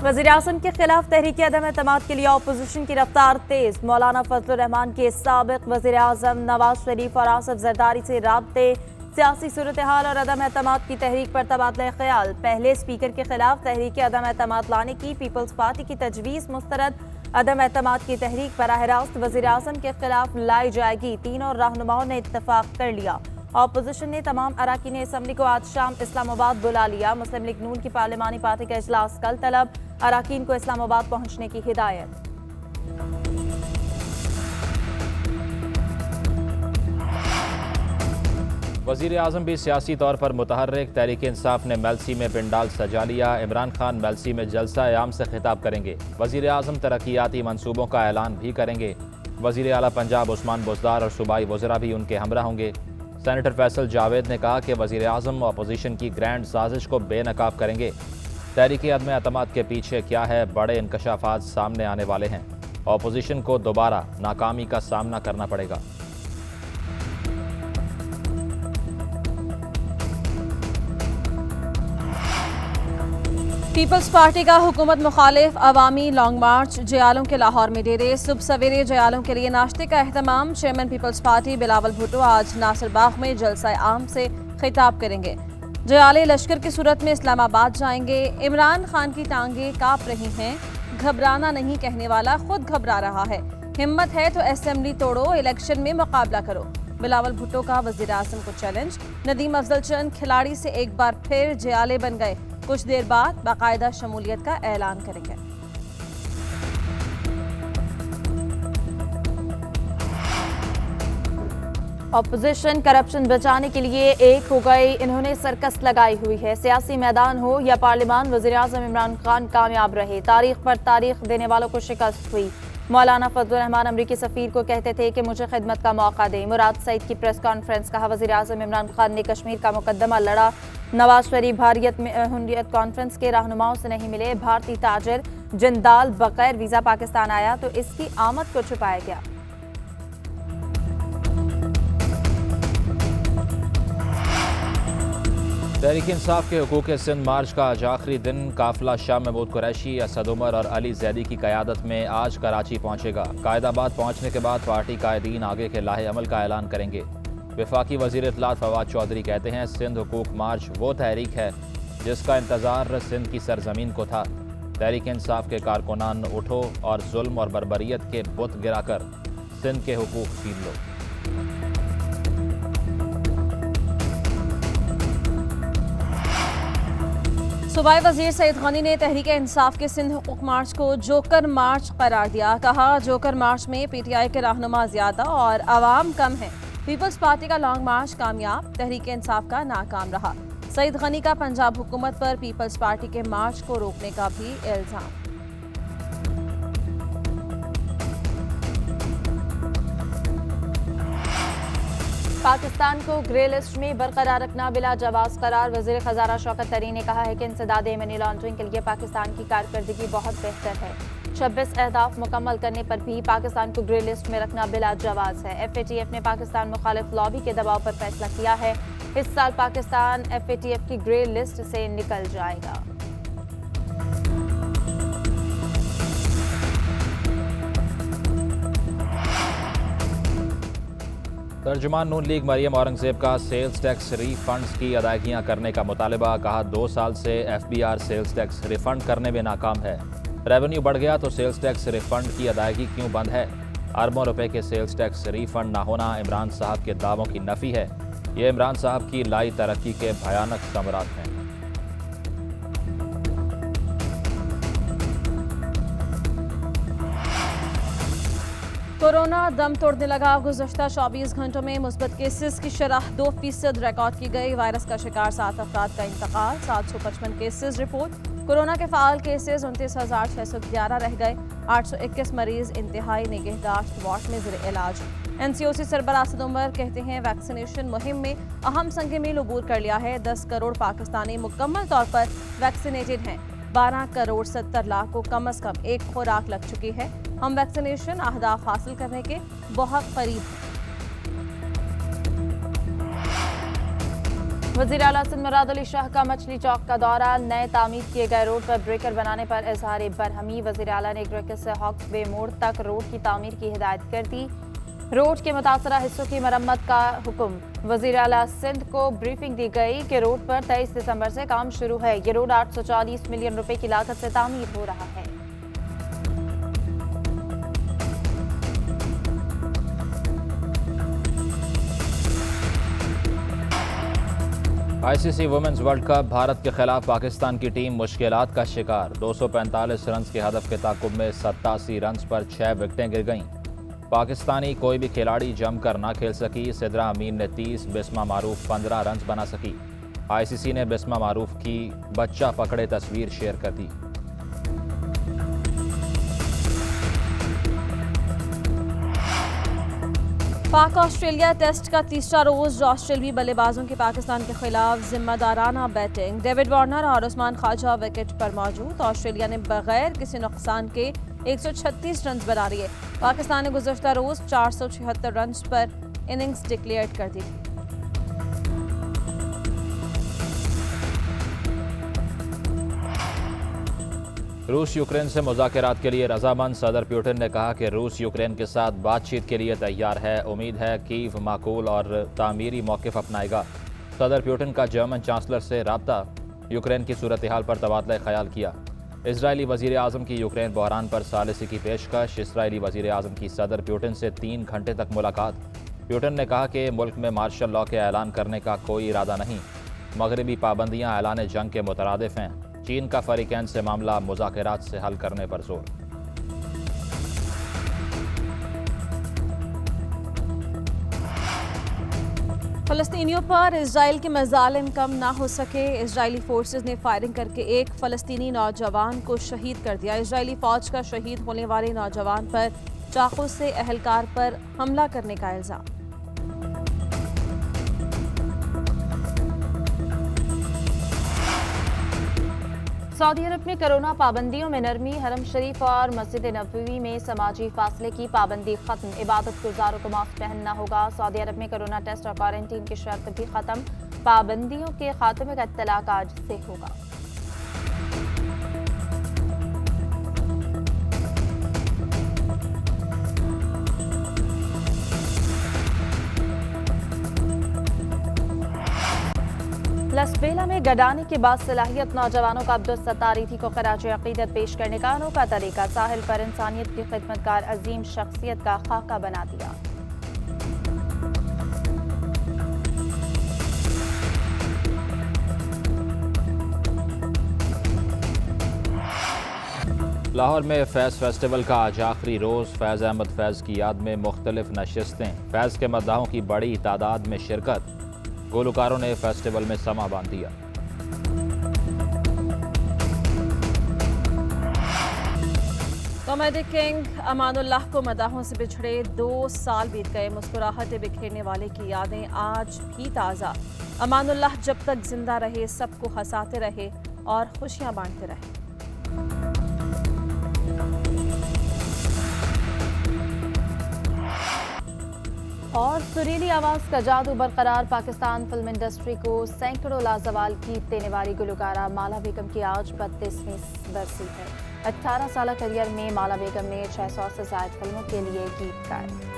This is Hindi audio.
वज़ीर-ए-आज़म के खिलाफ तहरीक अदम एतमाद के लिए अपोजिशन की रफ्तार तेज। मौलाना फजलुर रहमान के साबिक वज़ीर-ए-आज़म नवाज शरीफ और आसिफ जरदारी से राब्ते, सियासी सूरत हाल और अदम एतमाद की तहरीक पर तबादला ख्याल। पहले स्पीकर के खिलाफ तहरीक अदम एतमाद लाने की पीपल्स पार्टी की तजवीज़ मुस्तरद। अदम एतमाद की तहरीक बराह रास्त वज़ीर-ए-आज़म के खिलाफ लाई जाएगी। तीनों रहनुमाओं ने इत्तफाक कर लिया। अपोजिशन ने तमाम अराकीन असम्बली को आज शाम इस्लामाबाद बुला लिया। मुस्लिम लीग नून की पार्लिमानी पार्टी का इजलास कल तलब, अराकीन को इस्लामाबाद पहुंचने की हिदायत। वज़ीर आज़म भी सियासी तौर पर मुतहर्रिक। तहरीक इंसाफ ने मेलसी में पिंडाल सजा लिया। इमरान खान मेलसी में जलसा आम से खिताब करेंगे। वज़ीर आज़म तरक्याती मनसूबों का ऐलान भी करेंगे। वज़ीर आला पंजाब उस्मान बुज़दार और सूबाई वज़रा भी उनके हमरा होंगे। सेनेटर फैसल जावेद ने कहा कि वज़ीर आज़म अपोजिशन की ग्रैंड साजिश को बेनकाब करेंगे। तहरीक अदम एतमाद के पीछे क्या है, बड़े इंकशाफात सामने आने वाले हैं। अपोजिशन को दोबारा नाकामी का सामना करना पड़ेगा। पीपल्स पार्टी का हुकूमत मुखालिफ अवामी लॉन्ग मार्च। जयालों के लाहौर में डेरे। सुबह सवेरे जयालों के लिए नाश्ते का अहतमाम। Chairman Peoples Party Bilawal Bhutto आज नासिर बाग में जलसा आम से खिताब करेंगे। जयाले लश्कर की सूरत में इस्लामाबाद जाएंगे। इमरान खान की टांगे कांप रही हैं, घबराना नहीं कहने वाला खुद घबरा रहा है। हिम्मत है तो असेंबली तोड़ो, इलेक्शन में मुकाबला करो। बिलावल भुट्टो का वज़ीर आज़म को चैलेंज। नदीम अफजल चंद खिलाड़ी से एक बार फिर जयाले बन गए। कुछ देर बाद बाकायदा शमूलियत का ऐलान करेंगे। अपोजिशन करप्शन बचाने के लिए एक हो गई। इन्होंने सर्कस लगाई हुई है। सियासी मैदान हो या पार्लियामान, वज़ीर-ए-आज़म इमरान खान कामयाब रहे। तारीख पर तारीख देने वालों को शिकस्त हुई। मौलाना फजलुर रहमान अमरीकी सफ़ीर को कहते थे कि मुझे खिदमत का मौका दें। मुराद सईद की प्रेस कॉन्फ्रेंस। कहा वज़ीर-ए-आज़म इमरान खान ने कश्मीर का मुकदमा लड़ा। नवाज शरीफ भारियत में हुर्रियत कॉन्फ्रेंस के रहनुमाओं से नहीं मिले। भारतीय ताजिर जिंदाल बगैर वीज़ा पाकिस्तान आया तो इसकी आमद को छुपाया गया। तहरीक इंसाफ के हुकूक सिंध मार्च का आज आखिरी दिन। काफिला शाह महमूद कुरैशी, असद उमर और अली जैदी की क़यादत में आज कराची पहुंचेगा। कायदाबाद पहुंचने के बाद पार्टी कायदीन आगे के लाहे अमल का ऐलान करेंगे। वफाकी वज़ीर इत्तलात फवाद चौधरी कहते हैं सिंध हुकूक मार्च वो तहरीक है जिसका इंतज़ार सिंध की सरजमीन को था। तहरीक इंसाफ के कारकुनान उठो और जुल्म और बर्बरियत के बुत गिराकर सिंध के हुकूक छीन लो। सूबाई वज़ीर सईद गनी ने तहरीक इंसाफ के सिंध हुकूक मार्च को जोकर मार्च करार दिया। कहा जोकर मार्च में पीटीआई के रहनुमा ज्यादा और आवाम कम है। पीपल्स पार्टी का लॉन्ग मार्च कामयाब, तहरीक इंसाफ का नाकाम रहा। सईद गनी का पंजाब हुकूमत पर पीपल्स पार्टी के मार्च को रोकने का भी इल्जाम। पाकिस्तान को ग्रे लिस्ट में बरकरार रखना बिला जवाज करार। वज़ीर खजाना शौकत तरीन ने कहा है कि इंसदाद मनी लॉन्ड्रिंग के लिए पाकिस्तान की कारकर्दगी बहुत बेहतर है। 26 अहदाफ मुकम्मल करने पर भी पाकिस्तान को ग्रे लिस्ट में रखना बिला जवाज है। FATF ने पाकिस्तान मुखालिफ लॉबी के दबाव पर फैसला किया है। इस साल पाकिस्तान FATF की ग्रे लिस्ट से निकल जाएगा। तर्जुमान नून लीग मरियम औरंगजेब का सेल्स टैक्स रीफंड्स की अदायगियां करने का मुतालबा। कहा 2 साल से FBR सेल्स टैक्स रिफंड करने में नाकाम है। रेवेन्यू बढ़ गया तो सेल्स टैक्स रिफंड की अदायगी क्यों बंद है। अरबों रुपए के सेल्स टैक्स रिफंड ना होना इमरान साहब के दावों की नफ़ी है। ये इमरान साहब की लाई तरक्की के भयानक समरात हैं। कोरोना दम तोड़ने लगा। गुज़श्ता 24 घंटों में मुस्बत केसेस की शरह 2% रिकॉर्ड की गई। वायरस का शिकार 7 अफराद का इंतकाल। 755 केसेस रिपोर्ट। कोरोना के फ़ाल केसेस 29,611 रह गए। 821 मरीज इंतहाई निगहदाश्त वार्ड में ज़ेर इलाज। NCOC सरबराह असद उमर कहते हैं वैक्सीनेशन मुहिम में अहम संग मील अबूर कर लिया है। 10 करोड़ पाकिस्तानी मुकम्मल तौर पर वैक्सीनेटेड हैं। 12 करोड़ 70 लाख को कम अज़ कम एक खुराक लग चुकी है। हम वैक्सीनेशन अहदाफ हासिल करने के बहुत करीब हैं। वज़ीर आला सिंध मुराद अली शाह का मछली चौक का दौरा। नए तामीर किए गए रोड पर ब्रेकर बनाने पर इजहार बरहमी। वज़ीर आला ने ब्रेकर से हॉक्स वे मोड़ तक रोड की तामीर की हिदायत कर दी। रोड के मुतासरा हिस्सों की मरम्मत का हुक्म। वज़ीर आला सिंध को ब्रीफिंग दी गई कि रोड पर 23 दिसंबर से काम शुरू है। ये रोड 840 मिलियन रुपए की लागत से तामीर हो रहा है। ICC women's world cup Bharat के खिलाफ पाकिस्तान की टीम मुश्किलात का शिकार। 245 रन के हदफ के ताकुब में 87 रन पर 6 विकेटें गिर गईं। पाकिस्तानी कोई भी खिलाड़ी जमकर ना खेल सकी। सिद्रा अमीन ने 30, बिस्मा मारूफ 15 रन बना सकी। आईसीसी ने बिस्मा मारूफ की बच्चा पकड़े तस्वीर शेयर कर दी। पाक ऑस्ट्रेलिया टेस्ट का तीसरा रोज ऑस्ट्रेलियाई बल्लेबाजों की पाकिस्तान के खिलाफ जिम्मेदाराना बैटिंग। डेविड वार्नर और उस्मान ख्वाजा विकेट पर मौजूद। ऑस्ट्रेलिया ने बगैर किसी नुकसान के 136 रन बना लिए। पाकिस्तान ने गुज़श्ता रोज 476 रन पर इनिंग्स डिक्लेयर कर दी। रूस यूक्रेन से मुज़ाकरात के लिए रजामंद। सदर पुतिन ने कहा कि रूस यूक्रेन के साथ बातचीत के लिए तैयार है। उम्मीद है कीव माकूल और तामीरी मौक़िफ़ अपनाएगा। सदर पुतिन का जर्मन चांसलर से रब्ता। यूक्रेन की सूरत हाल पर तबादला ख्याल किया। इजरायली वज़ीर आज़म की यूक्रेन बहरान पर सालिसी की पेशकश। इसराइली वज़ीर आज़म की सदर पुतिन से 3 घंटे तक मुलाकात। पुतिन ने कहा कि मुल्क में मार्शल लॉ के ऐलान करने का कोई इरादा नहीं। मगरबी पाबंदियाँ ऐलान जंग के मुतरादिफ हैं। चीन का फरीकैन से मामला मुज़ाकरात से हल करने पर जोर। फ़लस्तीनियों पर इजराइल के मज़ालिम कम ना हो सके। इजरायली फोर्सेस ने फायरिंग करके एक फ़लस्तीनी नौजवान को शहीद कर दिया। इजरायली फ़ौज का शहीद होने वाले नौजवान पर चाकू से अहलकार पर हमला करने का इल्ज़ाम। सऊदी अरब में कोरोना पाबंदियों में नरमी। हरम शरीफ और मस्जिद नबवी में समाजी फासले की पाबंदी खत्म। इबादत गुजारों को मास्क पहनना होगा। सऊदी अरब में कोरोना टेस्ट और क्वारंटीन की शर्त भी खत्म। पाबंदियों के खात्मे का इत्तलाक आज से होगा। लसबेला में गडाने के बाद सलाहियत नौजवानों का अब्दुल सत्तार ईदी को खराज अकीदत पेश करने का अनोखा तरीका। साहिल पर इंसानियत की खिदमतगार अजीम शख्सियत का खाका बना दिया। लाहौर में फैज़ फेस्टिवल का आज आखिरी रोज़। फैज़ अहमद फैज़ की याद में मुख्तलिफ नशिस्तें। फैज़ के मद्दाहों की बड़ी तादाद में शिरकत। गुलकारों ने फेस्टिवल में समा बांध दिया। कॉमेडी किंग अमानुल्लाह को मदाहों से बिछड़े 2 साल बीत गए। मुस्कुराहटें बिखेरने वाले की यादें आज भी ताज़ा। अमानुल्लाह जब तक जिंदा रहे सबको हंसाते रहे और खुशियां बांटते रहे। और सुरीली आवाज़ का जादू बरकरार। पाकिस्तान फिल्म इंडस्ट्री को सैकड़ों लाजवाल गीत देने वाली गुलकारा माला बेगम की आज 32वीं बरसी है। 18 साल करियर में माला बेगम ने 600 से ज़ायद फिल्मों के लिए गीत गाए।